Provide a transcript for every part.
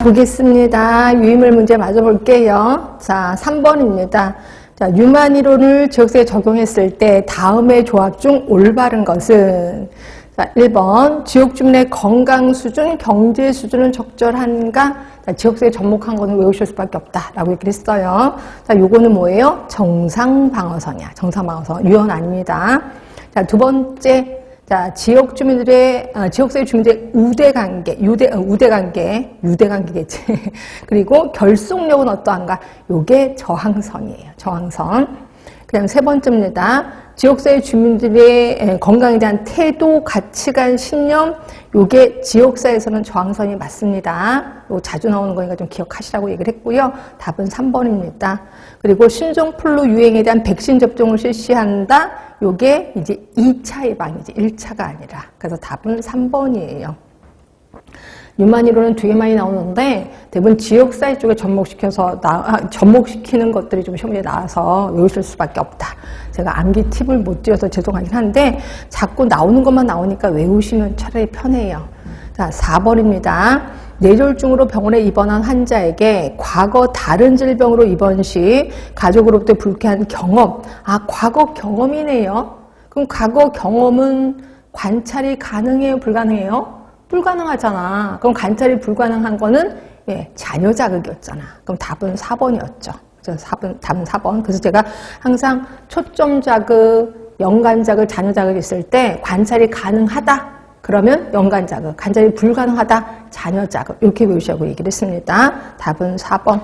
보겠습니다. 유인물 문제 마저 볼게요. 자, 3번입니다. 자, 유만 이론을 지역사회에 적용했을 때 다음의 조합 중 올바른 것은? 자, 1번 지역 주민의 건강 수준, 경제 수준은 적절한가? 자, 지역사회에 접목한 거는 외우실 수밖에 없다라고 얘기를 했어요. 자, 요거는 뭐예요? 정상방어선이야. 정상방어선. 유언 아닙니다. 자, 두 번째. 자, 지역 주민들의, 지역사회 주민들의 우대관계겠지. 그리고 결속력은 어떠한가? 요게 저항선이에요. 저항선. 그 다음 세 번째입니다. 지역사회 주민들의 건강에 대한 태도, 가치관, 신념, 요게 지역사회에서는 저항선이 맞습니다. 요 자주 나오는 거니까 좀 기억하시라고 얘기를 했고요. 답은 3번입니다. 그리고 신종플루 유행에 대한 백신 접종을 실시한다. 요게 이제 2차 예방이지 1차가 아니라. 그래서 답은 3번이에요. 유만 이론은 되게 많이 나오는데 대부분 지역사회 쪽에 접목시키는 것들이 좀 시험에 나와서 외우실 수밖에 없다. 제가 암기 팁을 못 드려서 죄송하긴 한데 자꾸 나오는 것만 나오니까 외우시면 차라리 편해요. 자, 4번입니다. 뇌졸중으로 병원에 입원한 환자에게 과거 다른 질병으로 입원 시 가족으로부터 불쾌한 경험. 과거 경험이네요. 그럼 과거 경험은 관찰이 가능해요? 불가능해요? 불가능하잖아. 그럼 관찰이 불가능한 거는 자녀 자극이었잖아. 그럼 답은 4번이었죠. 답은 4번. 그래서 제가 항상 초점 자극, 연관 자극, 자녀 자극이 있을 때 관찰이 가능하다. 그러면 연관 자극, 관찰이 불가능하다. 자녀 자극. 이렇게 외우시라고 얘기를 했습니다. 답은 4번.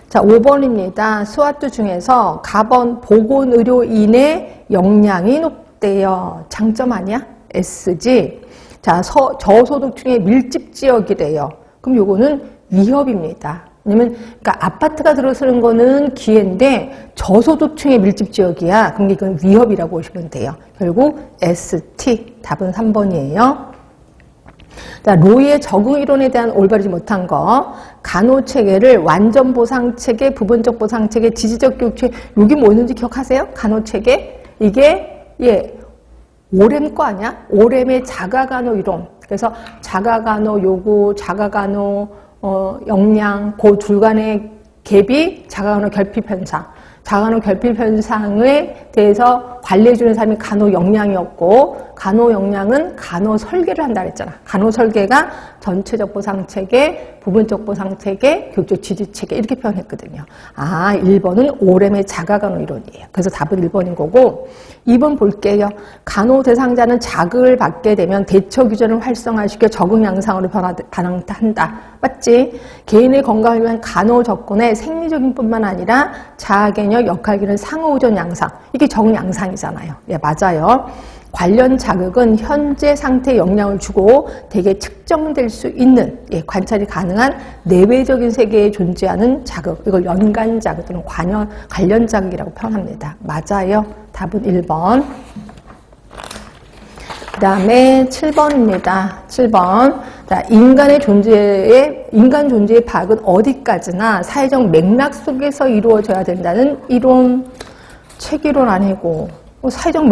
자, 5번입니다. 스와트 중에서 가번 보건의료인의 역량이 높대요. 장점 아니야? S지. 자, 저소득층의 밀집 지역이래요. 그럼 요거는 위협입니다. 왜냐면, 그러니까 아파트가 들어서는 거는 기회인데, 저소득층의 밀집 지역이야. 그럼 이건 위협이라고 보시면 돼요. 결국 ST. 답은 3번이에요. 자, 로이의 적응 이론에 대한 올바르지 못한 거. 간호체계를 완전 보상체계, 부분적 보상체계, 지지적 교육체계. 여기 뭐 있는지 기억하세요? 간호체계? 이게, 오렘 거 아니야? 오렘의 자가간호 이론. 그래서 자가간호 요구, 자가간호 역량, 그 둘 간의 갭이 자가간호 결핍 현상. 자가간호 결핍 현상에 대해서 관리해주는 사람이 간호 역량이었고, 간호 역량은 간호 설계를 한다 그랬잖아. 간호 설계가 전체적 보상체계, 부분적 보상체계, 교육적 지지체계 이렇게 표현했거든요. 1번은 오렘의 자가간호 이론이에요. 그래서 답은 1번인 거고, 2번 볼게요. 간호 대상자는 자극을 받게 되면 대처 규전을 활성화시켜 적응 양상으로 변화한다. 맞지? 개인의 건강을 위한 간호 접근의 생리적인 뿐만 아니라 자아개념, 역할기능, 상호의존 양상. 이게 적응 양상이잖아요. 맞아요. 관련 자극은 현재 상태에 영향을 주고 대개 측정될 수 있는 관찰이 가능한 내외적인 세계에 존재하는 자극. 이걸 연관 자극 또는 관련 자극이라고 표현합니다. 맞아요. 답은 1번. 그 다음에 7번입니다. 7번. 자, 인간 존재의 파악은 어디까지나 사회적 맥락 속에서 이루어져야 된다는 이론, 책이론 아니고, 사회적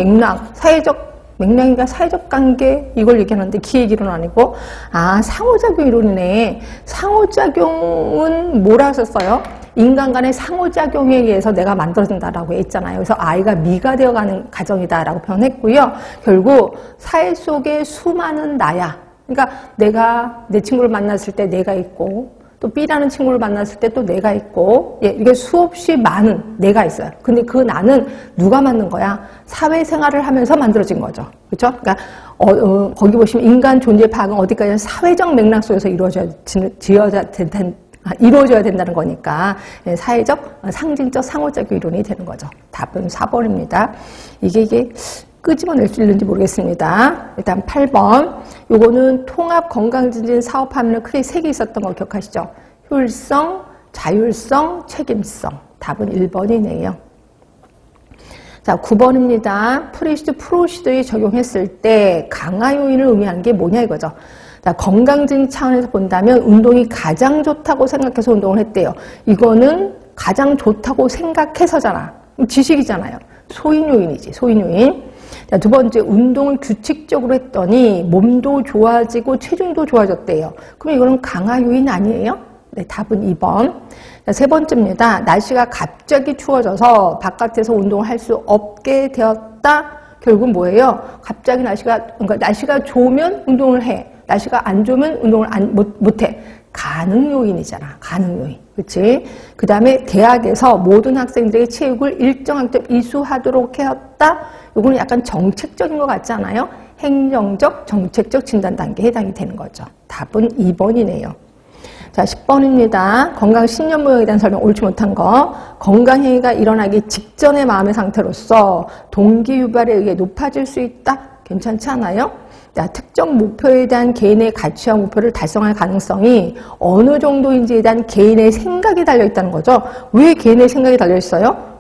맥락이니까 사회적 관계, 이걸 얘기하는데 기획이론 아니고, 상호작용 이론이네. 상호작용은 뭐라 하셨어요? 인간 간의 상호작용에 의해서 내가 만들어진다라고 했잖아요. 그래서 아이가 미가 되어가는 가정이다라고 표현했고요. 결국 사회 속에 수많은 나야. 그러니까 내가 내 친구를 만났을 때 내가 있고, 또 B라는 친구를 만났을 때 또 내가 있고, 이게 수없이 많은 내가 있어요. 근데 그 나는 누가 만든 거야? 사회생활을 하면서 만들어진 거죠. 그렇죠? 그러니까 거기 보시면 인간 존재 파악은 어디까지나 사회적 맥락 속에서 이루어져야 된다는 거니까 사회적, 상징적, 상호작용 이론이 되는 거죠. 답은 4번입니다. 이게 끄집어낼 수 있는지 모르겠습니다. 일단 8번. 요거는 통합 건강증진 사업 화면에 크게 3개 있었던 거 기억하시죠? 효율성, 자율성, 책임성. 답은 1번이네요. 자, 9번입니다. 프로시드에 적용했을 때 강화 요인을 의미하는 게 뭐냐 이거죠. 자, 건강증진 차원에서 본다면 운동이 가장 좋다고 생각해서 운동을 했대요. 이거는 가장 좋다고 생각해서잖아. 지식이잖아요. 소인 요인이지, 소인 요인. 자, 두 번째, 운동을 규칙적으로 했더니 몸도 좋아지고 체중도 좋아졌대요. 그럼 이거는 강화 요인 아니에요? 네, 답은 2번. 자, 세 번째입니다. 날씨가 갑자기 추워져서 바깥에서 운동을 할 수 없게 되었다. 결국 뭐예요? 갑자기 그러니까 날씨가 좋으면 운동을 해. 날씨가 안 좋으면 운동을 못해. 가능 요인이잖아. 가능 요인. 그치? 그 다음에 대학에서 모든 학생들에게 체육을 일정 학점 이수하도록 하였다. 이거는 약간 정책적인 것 같지 않아요? 행정적, 정책적 진단 단계에 해당이 되는 거죠. 답은 2번이네요. 자, 10번입니다. 건강 신념 모형에 대한 설명 옳지 못한 거. 건강행위가 일어나기 직전의 마음의 상태로서 동기 유발에 의해 높아질 수 있다. 괜찮지 않아요? 자, 특정 목표에 대한 개인의 가치와 목표를 달성할 가능성이 어느 정도인지에 대한 개인의 생각이 달려있다는 거죠. 왜 개인의 생각이 달려있어요?